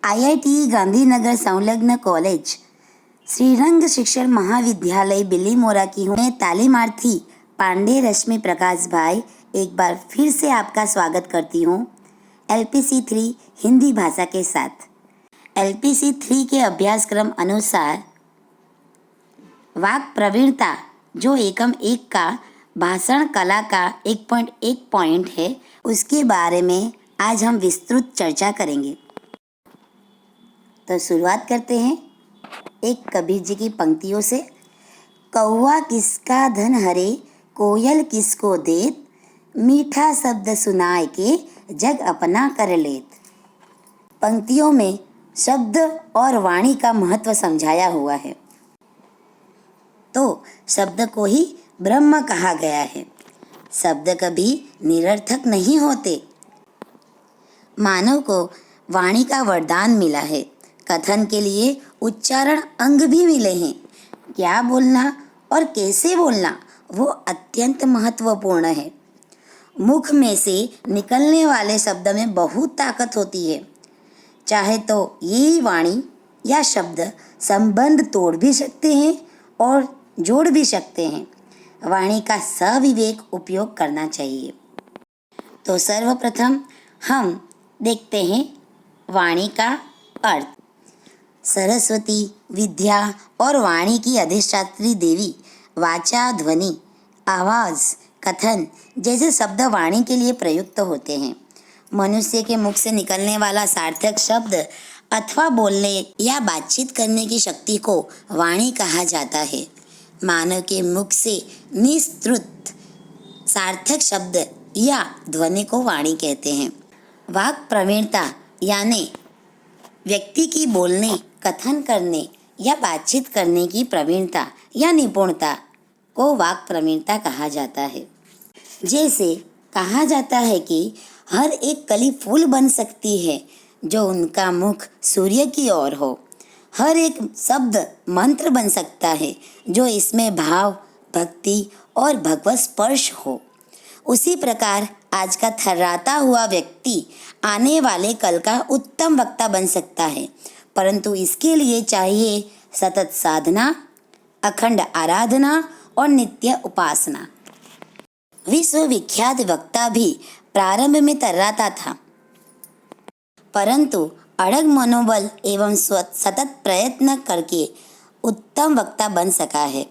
IIT Gandhinagar संलग्न college Shrirang शिक्षण महाविद्यालय बिलीमोरा की हूँ मैं तालीमार्थी पांडे रश्मि प्रकाश भाई एक बार फिर से आपका स्वागत करती हूँ LPC 3 हिंदी भाषा के साथ। LPC 3 के अभ्यासक्रम अनुसार वाक् प्रवीणता जो एकम 1 का भाषण कला का 1.1 पॉइंट है, उसके बारे में आज हम विस्तृत चर्चा करेंगे। तो शुरुआत करते हैं एक कबीर जी की पंक्तियों से। कौवा किसका धन हरे कोयल किसको देत, मीठा शब्द सुनाए के जग अपना कर लेत। पंक्तियों में शब्द और वाणी का महत्व समझाया हुआ है। तो शब्द को ही ब्रह्म कहा गया है। शब्द कभी निरर्थक नहीं होते। मानव को वाणी का वरदान मिला है। कथन के लिए उच्चारण अंग भी मिले हैं। क्या बोलना और कैसे बोलना वो अत्यंत महत्वपूर्ण है। मुख में से निकलने वाले शब्द में बहुत ताकत होती है। चाहे तो ये वाणी या शब्द संबंध तोड़ भी सकते हैं और जोड़ भी सकते हैं। वाणी का सविवेक उपयोग करना चाहिए। तो सर्वप्रथम हम देखते हैं वाणी का अर्थ। सरस्वती विद्या और वाणी की अधिष्ठात्री देवी वाचा, ध्वनि, आवाज़, कथन जैसे शब्द वाणी के लिए प्रयुक्त होते हैं। मनुष्य के मुख से निकलने वाला सार्थक शब्द अथवा बोलने या बातचीत करने की शक्ति को वाणी कहा जाता है। मानव के मुख से निस्तृत सार्थक शब्द या ध्वनि को वाणी कहते हैं। वाक् प्रवीणता यानी व्यक्ति की बोलने, कथन करने या बातचीत करने की प्रवीणता या निपुणता को वाक् प्रवीणता कहा जाता है। जैसे कहा जाता है कि हर एक कली फूल बन सकती है जो उनका मुख सूर्य की ओर हो। हर एक शब्द मंत्र बन सकता है जो इसमें भाव, भक्ति और भगवत स्पर्श हो। उसी प्रकार आज का थर्राता हुआ व्यक्ति आने वाले कल का उत्तम वक्ता बन सकता है, परंतु इसके लिए चाहिए सतत साधना, अखंड आराधना और नित्य उपासना। विश्वविख्यात वक्ता भी प्रारंभ में थर्राता था, परंतु अड़ग मनोबल एवं सतत प्रयत्न करके उत्तम वक्ता बन सका है।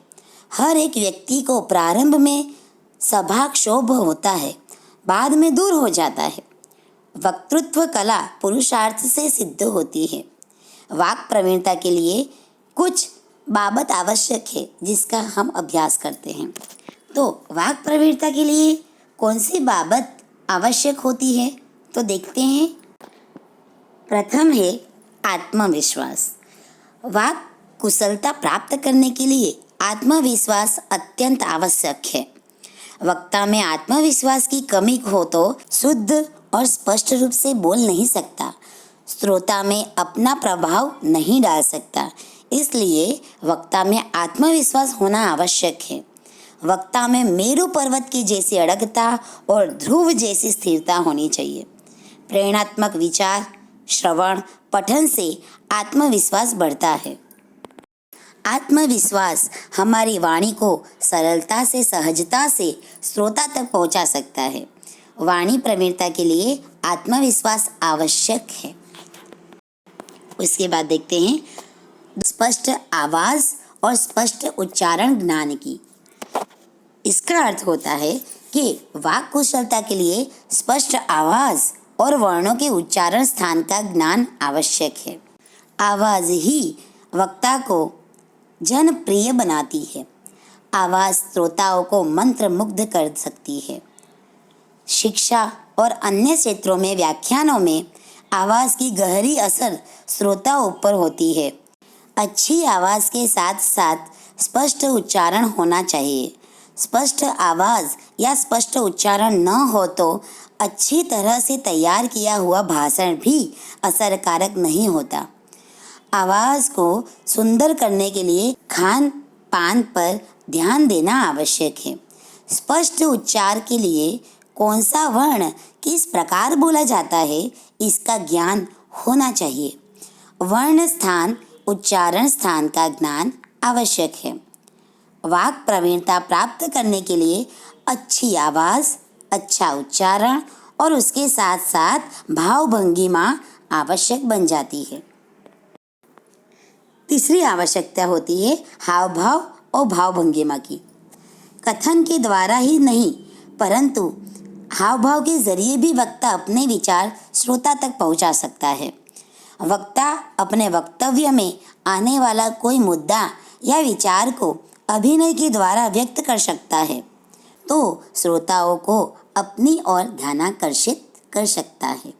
हर एक व्यक्ति को प्रारंभ में सभाक्षोभ होता है, बाद में दूर हो जाता है। वक्तृत्व कला पुरुषार्थ से सिद्ध होती है। वाक् प्रवीणता के लिए कुछ बाबत आवश्यक है जिसका हम अभ्यास करते हैं। तो वाक् प्रवीणता के लिए कौन सी बाबत आवश्यक होती है तो देखते हैं। प्रथम है आत्मविश्वास। वाक् कुशलता प्राप्त करने के लिए आत्मविश्वास अत्यंत आवश्यक है। वक्ता में आत्मविश्वास की कमी हो तो शुद्ध और स्पष्ट रूप से बोल नहीं सकता, श्रोता में अपना प्रभाव नहीं डाल सकता। इसलिए वक्ता में आत्मविश्वास होना आवश्यक है। वक्ता में मेरु पर्वत की जैसी अड़गता और ध्रुव जैसी स्थिरता होनी चाहिए। प्रेरणात्मक विचार, श्रवण, पठन से आत्मविश्वास बढ़ता है। आत्मविश्वास हमारी वाणी को सरलता से, सहजता से श्रोता तक पहुंचा सकता है। वाणी प्रवीणता के लिए आत्मविश्वास आवश्यक है। उसके बाद देखते हैं स्पष्ट आवाज और स्पष्ट उच्चारण ज्ञान की। इसका अर्थ होता है कि वाक् कुशलता के लिए स्पष्ट आवाज और वर्णों के उच्चारण स्थान का ज्ञान आवश्यक है। आवाज ही वक्ता को जनप्रिय बनाती है। आवाज श्रोताओं को मंत्रमुग्ध कर सकती है। शिक्षा और अन्य क्षेत्रों में व्याख्यानों में आवाज की गहरी असर श्रोताओं पर होती है। अच्छी आवाज के साथ साथ स्पष्ट उच्चारण होना चाहिए। स्पष्ट आवाज या स्पष्ट उच्चारण न हो तो अच्छी तरह से तैयार किया हुआ भाषण भी असरकारक नहीं होता। आवाज़ को सुंदर करने के लिए खान पान पर ध्यान देना आवश्यक है। स्पष्ट उच्चार के लिए कौन सा वर्ण किस प्रकार बोला जाता है इसका ज्ञान होना चाहिए। वर्ण स्थान, उच्चारण स्थान का ज्ञान आवश्यक है। वाक प्रवीणता प्राप्त करने के लिए अच्छी आवाज़, अच्छा उच्चारण और उसके साथ साथ भाव भंगिमा आवश्यक बन जाती है। तीसरी आवश्यकता होती है हाव भाव और भाव भंगिमा की। कथन के द्वारा ही नहीं परंतु हाव भाव के जरिए भी वक्ता अपने विचार श्रोता तक पहुंचा सकता है। वक्ता अपने वक्तव्य में आने वाला कोई मुद्दा या विचार को अभिनय के द्वारा व्यक्त कर सकता है तो श्रोताओं को अपनी ओर ध्यानाकर्षित कर सकता है।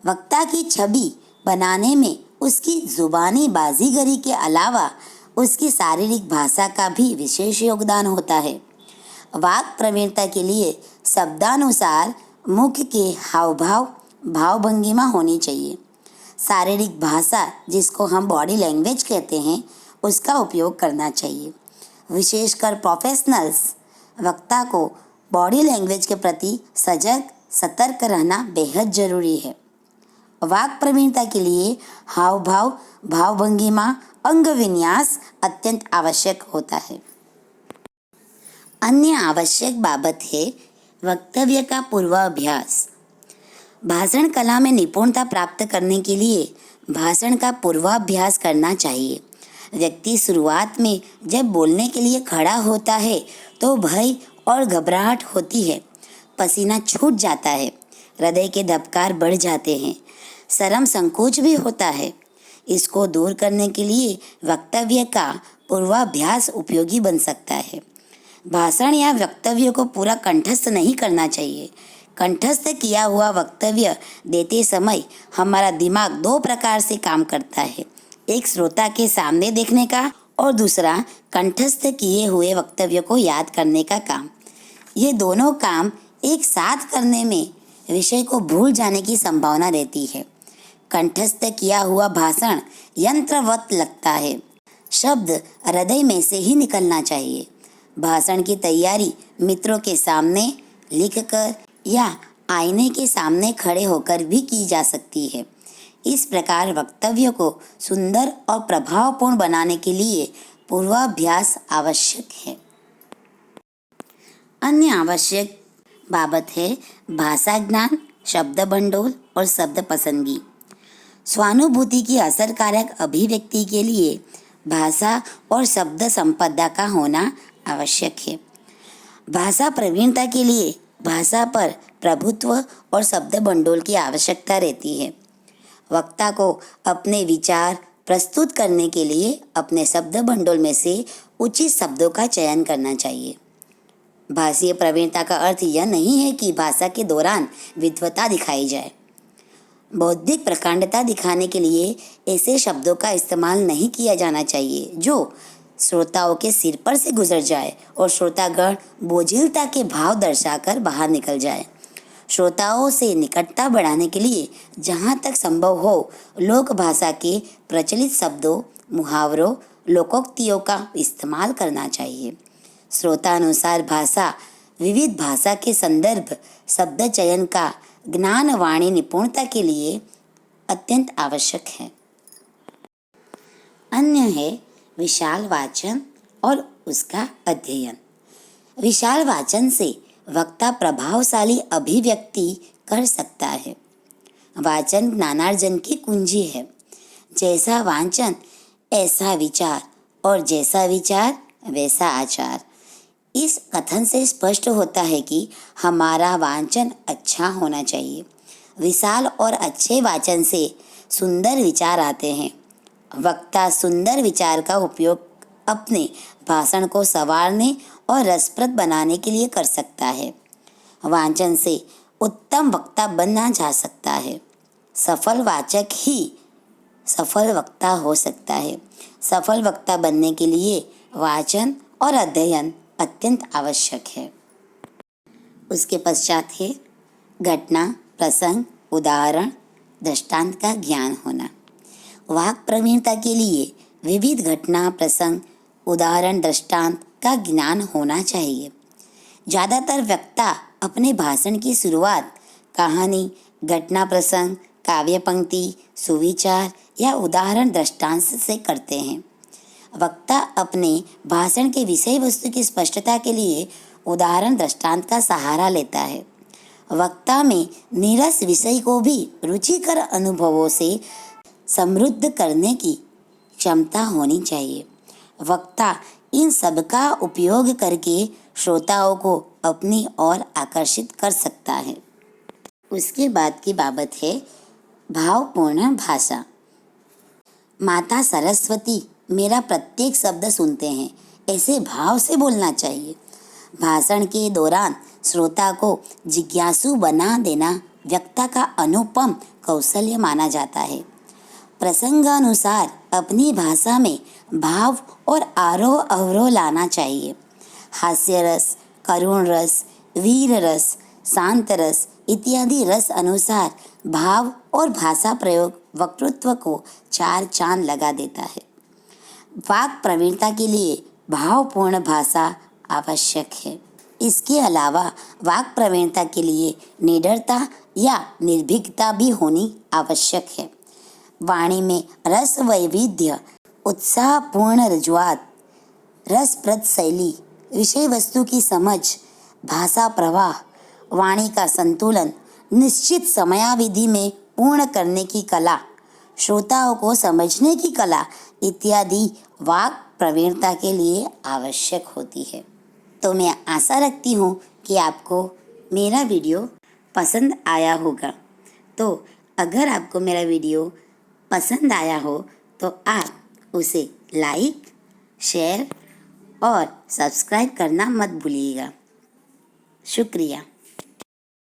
वक्ता की छवि बनाने में उसकी जुबानी बाजीगरी के अलावा उसकी शारीरिक भाषा का भी विशेष योगदान होता है। वाक प्रवीणता के लिए शब्दानुसार मुख के हाव भाव, भाव भंगिमा होनी चाहिए। शारीरिक भाषा जिसको हम बॉडी लैंग्वेज कहते हैं उसका उपयोग करना चाहिए। विशेषकर प्रोफेशनल्स वक्ता को बॉडी लैंग्वेज के प्रति सजग सतर्क रहना बेहद जरूरी है। वाक प्रवीणता के लिए हाव भाव, भाव भंगिमा, अंग विन्यास अत्यंत आवश्यक होता है। अन्य आवश्यक बाबत है वक्तव्य का पूर्वाभ्यास। भाषण कला में निपुणता प्राप्त करने के लिए भाषण का पूर्वाभ्यास करना चाहिए। व्यक्ति शुरुआत में जब बोलने के लिए खड़ा होता है तो भय और घबराहट होती है, पसीना छूट जाता है, हृदय के धबकार बढ़ जाते हैं, शर्म संकोच भी होता है। इसको दूर करने के लिए वक्तव्य का पूर्वाभ्यास उपयोगी बन सकता है। भाषण या वक्तव्य को पूरा कंठस्थ नहीं करना चाहिए। कंठस्थ किया हुआ वक्तव्य देते समय हमारा दिमाग दो प्रकार से काम करता है, एक श्रोता के सामने देखने का और दूसरा कंठस्थ किए हुए वक्तव्य को याद करने का काम। ये दोनों काम एक साथ करने में विषय को भूल जाने की संभावना रहती है। कंठस्थ किया हुआ भाषण यंत्रवत लगता है, शब्द हृदय में से ही निकलना चाहिए। भाषण की तैयारी मित्रों के सामने लिखकर या आईने के सामने खड़े होकर भी की जा सकती है। इस प्रकार वक्तव्य को सुंदर और प्रभावपूर्ण बनाने के लिए पूर्वाभ्यास आवश्यक है। अन्य आवश्यक बाबत है भाषा ज्ञान, शब्द भंडोल और शब्द पसंदगी। स्वानुभूति की असरकारक अभिव्यक्ति के लिए भाषा और शब्द संपदा का होना आवश्यक है। भाषा प्रवीणता के लिए भाषा पर प्रभुत्व और शब्द भंडोल की आवश्यकता रहती है। वक्ता को अपने विचार प्रस्तुत करने के लिए अपने शब्द भंडोल में से उचित शब्दों का चयन करना चाहिए। भाषीय प्रवीणता का अर्थ यह नहीं है कि भाषा के दौरान विद्वता दिखाई जाए। बौद्धिक प्रकांडता दिखाने के लिए ऐसे शब्दों का इस्तेमाल नहीं किया जाना चाहिए जो श्रोताओं के सिर पर से गुजर जाए और श्रोतागण बोझिलता के भाव दर्शाकर बाहर निकल जाए। श्रोताओं से निकटता बढ़ाने के लिए जहाँ तक संभव हो लोक भाषा के प्रचलित शब्दों, मुहावरों, लोकोक्तियों का इस्तेमाल करना चाहिए। श्रोतानुसार भाषा, विविध भाषा के संदर्भ, शब्द चयन का ज्ञान वाणी निपुणता के लिए अत्यंत आवश्यक है। अन्य है विशाल वाचन और उसका अध्ययन। विशाल वाचन से वक्ता प्रभावशाली अभिव्यक्ति कर सकता है। वाचन ज्ञानार्जन की कुंजी है। जैसा वाचन ऐसा विचार और जैसा विचार वैसा आचार। इस कथन से स्पष्ट होता है कि हमारा वाचन अच्छा होना चाहिए। विशाल और अच्छे वाचन से सुंदर विचार आते हैं। वक्ता सुंदर विचार का उपयोग अपने भाषण को संवारने और रसप्रद बनाने के लिए कर सकता है। वाचन से उत्तम वक्ता बनना जा सकता है। सफल वाचक ही सफल वक्ता हो सकता है। सफल वक्ता बनने के लिए वाचन और अध्ययन अत्यंत आवश्यक है। उसके पश्चात है घटना, प्रसंग, उदाहरण, दृष्टांत का ज्ञान होना। वाक प्रवीणता के लिए विविध घटना, प्रसंग, उदाहरण, दृष्टांत का ज्ञान होना चाहिए। ज़्यादातर वक्ता अपने भाषण की शुरुआत कहानी, घटना, प्रसंग, काव्य पंक्ति, सुविचार या उदाहरण दृष्टांत से करते हैं। वक्ता अपने भाषण के विषय वस्तु की स्पष्टता के लिए उदाहरण दृष्टांत का सहारा लेता है। वक्ता में नीरस विषय को भी रुचिकर अनुभवों से समृद्ध करने की क्षमता होनी चाहिए। वक्ता इन सब का उपयोग करके श्रोताओं को अपनी ओर आकर्षित कर सकता है। उसके बाद की बाबत है भावपूर्ण भाषा। माता सरस्वती मेरा प्रत्येक शब्द सुनते हैं, ऐसे भाव से बोलना चाहिए। भाषण के दौरान श्रोता को जिज्ञासु बना देना वक्ता का अनुपम कौशल्य माना जाता है। प्रसंगानुसार अपनी भाषा में भाव और आरोह अवरोह लाना चाहिए। हास्य रस, करुण रस, वीर रस, शांत रस इत्यादि रस अनुसार भाव और भाषा प्रयोग वक्तृत्व को 4 चांद लगा देता है। वाक् प्रवीणता के लिए भावपूर्ण भाषा आवश्यक है। इसके अलावा वाक् प्रवीणता के लिए निडरता या निर्भीकता भी होनी आवश्यक है। वाणी में रस वैविध्य, उत्साहपूर्ण रजूआत, रसप्रद शैली, विषय वस्तु की समझ, भाषा प्रवाह, वाणी का संतुलन, निश्चित समयावधि में पूर्ण करने की कला, श्रोताओं को समझने की कला इत्यादि वाक् प्रवीणता के लिए आवश्यक होती है। तो मैं आशा रखती हूँ कि आपको मेरा वीडियो पसंद आया होगा। तो अगर आपको मेरा वीडियो पसंद आया हो तो आप उसे लाइक, शेयर और सब्सक्राइब करना मत भूलिएगा। शुक्रिया।